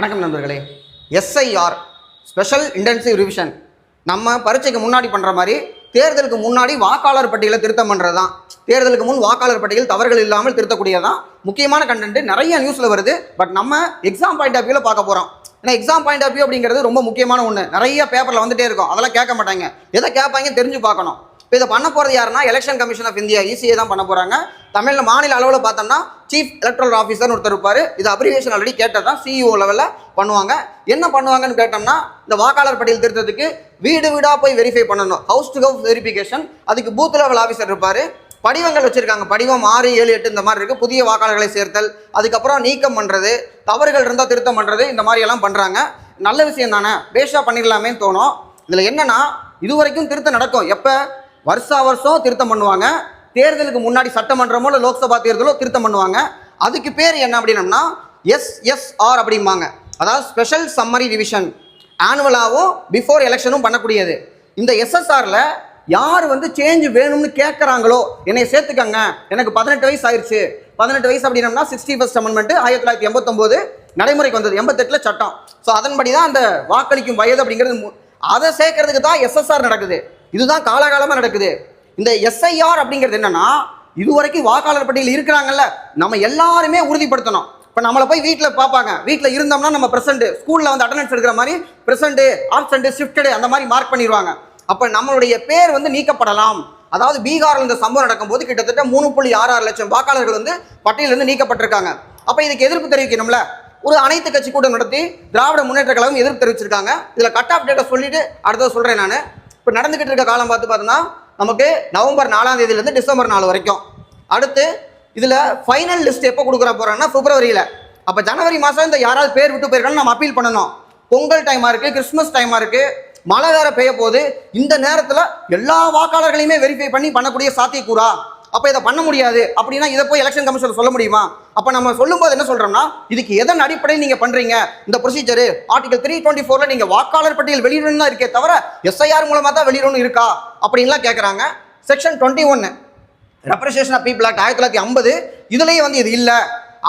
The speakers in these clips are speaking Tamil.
வணக்கம் நண்பர்களே. எஸ்ஐஆர் ஸ்பெஷல் இன்டென்சிவ் ரிவிஷன் நம்ம பரீட்சைக்கு முன்னாடி பண்ணுற மாதிரி தேர்தலுக்கு முன்னாடி வாக்காளர் பட்டியலை திருத்தம் பண்ணுறது தான். தேர்தலுக்கு முன் வாக்காளர் பட்டியல் தவறுகள் இல்லாமல் திருத்தக்கூடியதான் முக்கியமான கண்டென்ட். நிறைய நியூஸில் வருது. பட் நம்ம எக்ஸாம் பாயிண்ட் ஆஃப் வியூவில் பார்க்க போகிறோம். ஏன்னா எக்ஸாம் பாயிண்ட் ஆஃப் வியூ அப்படிங்கிறது ரொம்ப முக்கியமான ஒன்று. நிறைய பேப்பரில் வந்துட்டே இருக்கும். அதெல்லாம் கேட்க மாட்டாங்க. எதை கேட்பாங்க தெரிஞ்சு பார்க்கணும். இப்போ இதை பண்ண போகிறது யாருன்னா election commission of India ECA தான் பண்ண போகிறாங்க. தமிழில் மாநில அளவில் பார்த்தோம்னா சீஃப் எலக்ட்ரல் ஆஃபீஸர்னு ஒருத்தர் இருப்பார். இது அப்ரிவேஷன் ஆல்ரெடி கேட்டது தான். CEO லெவலில் பண்ணுவாங்க. என்ன பண்ணுவாங்கன்னு கேட்டோம்னா இந்த வாக்காளர் பட்டியல் திருத்தத்துக்கு வீடு வீடாக போய் வெரிஃபை பண்ணணும். House to house verification. அதுக்கு பூத் லெவல் ஆஃபீஸர் இருப்பார். படிவங்கள் வச்சுருக்காங்க. படிவம் 6, 7, 8 இந்த மாதிரி இருக்குது. புதிய வாக்காளர்களை சேர்த்தல், அதுக்கப்புறம் நீக்கம் பண்ணுறது, தவறுகள் இருந்தால் திருத்தம் பண்ணுறது, இந்த மாதிரி எல்லாம் பண்ணுறாங்க. நல்ல விஷயம் தானே, பேஷாக பண்ணிடலாமேன்னு தோணும். இதில் என்னென்னா இது வரைக்கும் திருத்தம் நடக்கும். எப்போ வருஷம் திருத்தம் பண்ணுவாங்க. தேர்தலுக்கு முன்னாடி சட்டமன்றமோ இல்லை லோக்சபா தேர்தலோ திருத்தம் பண்ணுவாங்க. அதுக்கு பேர் என்ன அப்படின்னா SSR அப்படிம்பாங்க. அதாவது ஸ்பெஷல் சம்மரி ரிவிஷன். ஆனுவலாகவும் பிஃபோர் எலெக்ஷனும் பண்ணக்கூடியது. இந்த SSRல யார் சேஞ்ச் வேணும்னு கேட்குறாங்களோ என்னை சேர்த்துக்கங்க, எனக்கு 18 வயசு ஆயிடுச்சு. 18 வயசு அப்படின்னா 61st அமெண்ட்மெண்ட் 1989 நடைமுறைக்கு வந்தது. 88 சட்டம். ஸோ அதன்படி தான் அந்த வாக்களிக்கும் வயது அப்படிங்கிறது. அதை சேர்க்கறதுக்கு தான் SSR நடக்குது. இதுதான் காலகாலமாக நடக்குது. இந்த SIR அப்படிங்கிறது என்னன்னா இதுவரைக்கும் வாக்காளர் பட்டியல் இருக்கிறாங்கல்ல, நம்ம எல்லாருமே உறுதிப்படுத்தணும். இப்போ நம்மளை போய் வீட்டில் பார்ப்பாங்க. வீட்டில் இருந்தோம்னா நம்ம ப்ரெசென்ட், ஸ்கூலில் அட்டண்டன்ஸ் எடுக்கிற மாதிரி ப்ரெசென்ட், ஆப்சென்ட், ஷிஃப்டடு அந்த மாதிரி மார்க் பண்ணிடுவாங்க. அப்போ நம்மளுடைய பேர் நீக்கப்படலாம். அதாவது பீகாரில் இந்த சம்பவம் நடக்கும்போது கிட்டத்தட்ட 3.66 லட்சம் வாக்காளர்கள் பட்டியலிருந்து நீக்கப்பட்டிருக்காங்க. அப்போ இதுக்கு எதிர்ப்பு தெரிவிக்கணும்ல. ஒரு அனைத்து கட்சி கூட்டம் நடத்தி திராவிட முன்னேற்ற கழகம் எதிர்ப்பு தெரிவிச்சிருக்காங்க. இதில் கட் ஆஃப் டேட்டை சொல்லிட்டு அடுத்தது சொல்கிறேன் நான். இப்போ நடந்துகிட்டு இருக்க காலம் பார்த்தோன்னா நமக்கு நவம்பர் 4ஆம் தேதியிலேருந்து டிசம்பர் 4 வரைக்கும். அடுத்து இதில் ஃபைனல் லிஸ்ட் எப்போ கொடுக்குற போகிறாங்கன்னா பிப்ரவரியில். அப்போ ஜனவரி மாதம் இந்த யாராவது பேர் விட்டு போயிருக்காலும் நம்ம அப்பீல் பண்ணணும். பொங்கல் டைமாக இருக்குது, கிறிஸ்மஸ் டைமாக இருக்குது, மழை வேற பெய்ய போகுது. இந்த நேரத்தில் எல்லா வாக்காளர்களையுமே வெரிஃபை பண்ணி பண்ணக்கூடிய சாத்தியக்கூறா? அப்போ இதை பண்ண முடியாது அப்படின்னா இதை போய் எலெக்ஷன் கமிஷன் சொல்ல முடியுமா? அப்போ நம்ம சொல்லும்போது என்ன சொல்கிறோம்னா இதுக்கு எதன் அடிப்படையில் நீங்கள் பண்ணுறீங்க? இந்த ப்ரொசீஜரு ஆர்டிகல் 324 நீங்கள் வாக்காளர் பட்டியல் வெளியிடணும் தான் இருக்கே தவிர SIR மூலமாக தான் வெளியிடணும் இருக்கா அப்படின்லாம் கேட்குறாங்க. Section 21 representation of people act 1950 இதுலேயே இது இல்லை.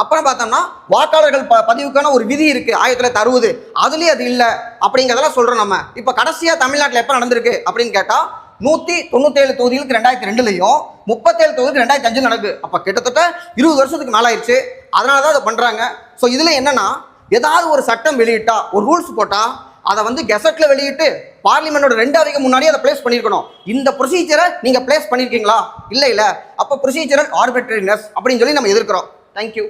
அப்புறம் பார்த்தோம்னா வாக்காளர்கள் பதிவுக்கான ஒரு விதி இருக்குது 1960, அதுலேயே அது இல்லை அப்படிங்கிறதெல்லாம் சொல்கிறோம் நம்ம. இப்போ கடைசியாக தமிழ்நாட்டில் எப்போ நடந்திருக்கு அப்படின்னு கேட்டால் 197 தொகுதிகளுக்கு 2002லையும் 37 தொகுதிக்கு 2005 நடக்குது. அப்போ கிட்டத்தட்ட 20 வருஷத்துக்கு மேலே ஆயிடுச்சு. அதனால தான் அதை பண்ணுறாங்க. ஸோ இதில் என்னன்னா ஏதாவது ஒரு சட்டம் வெளியிட்டா, ஒரு ரூல்ஸ் போட்டால் அதை கெசட்டில் வெளியிட்டு பார்லிமெண்டோட 2 அவைக்கு முன்னாடி அதை பிளேஸ் பண்ணியிருக்கணும். இந்த ப்ரொசீஜரை நீங்கள் பிளேஸ் பண்ணியிருக்கீங்களா? இல்லை. அப்போ ப்ரொசீஜரல் ஆர்பிட்ரரினஸ் அப்படின்னு சொல்லி நம்ம எதிர்க்கிறோம். தேங்க்யூ.